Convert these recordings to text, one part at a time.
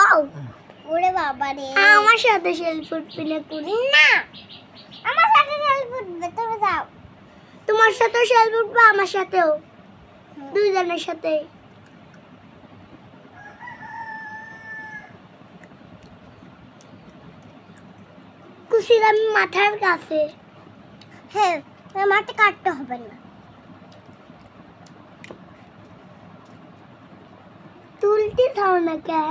দাও। ওরে বাবা রে, আমার সাথে সেলফি উঠবে করি না, আমার সাথে সেলফি উঠবে, তুমি যাও। তোমার সাথে সেলফি উঠবে, আমার সাথেও, দুইজনের সাথে। কুশির আমি মাথার কাছে। হ্যাঁ, মাথা কাটতে হবে না। তুলতে থাও না কে?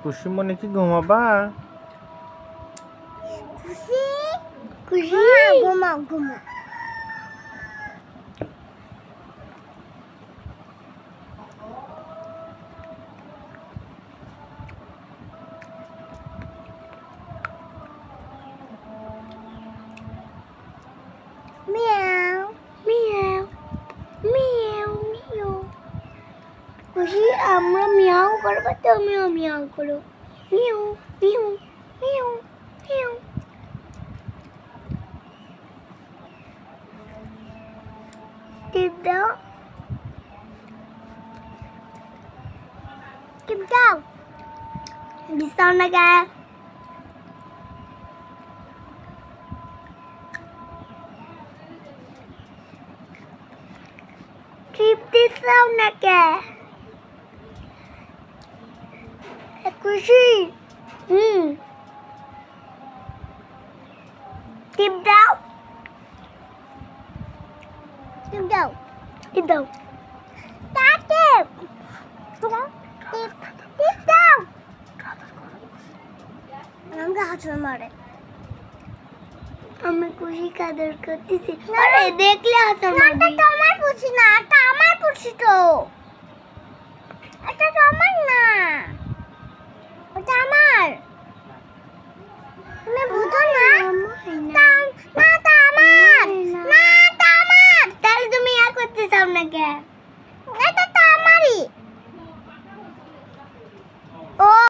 খুশি মনে কি ঘুমাবা? খুশি খুশি ঘুমাও ঘুমাও। মিয়াও মিয়াও মিয়াও মিয়াও। খুশি আমরা মিয়াও করবো, তুমিও মিয়াও করো। মিয়াও মিয়াও মিয়াও মিয়াও। টিপ দাও, টিপ দাও। দিসাও না কে? টিপ দিসাও না কে? খুশি টিপ দাও, টিপ দাও, টিপ দাও। টিপ টিপ টিপ দাও। আমাকে হাসতে মারে। আমি খুশি কাদের করতেছি। আরে দেখলে হাসতে মারবি। না, এটা আমার খুশি না, এটা আমার খুশি তো। এটা তো আমার না, ওটা আমার। তুমি বুঝো না? না, তা আমার, না তা আমার। তাহলে তুমি করতে চাও না কে?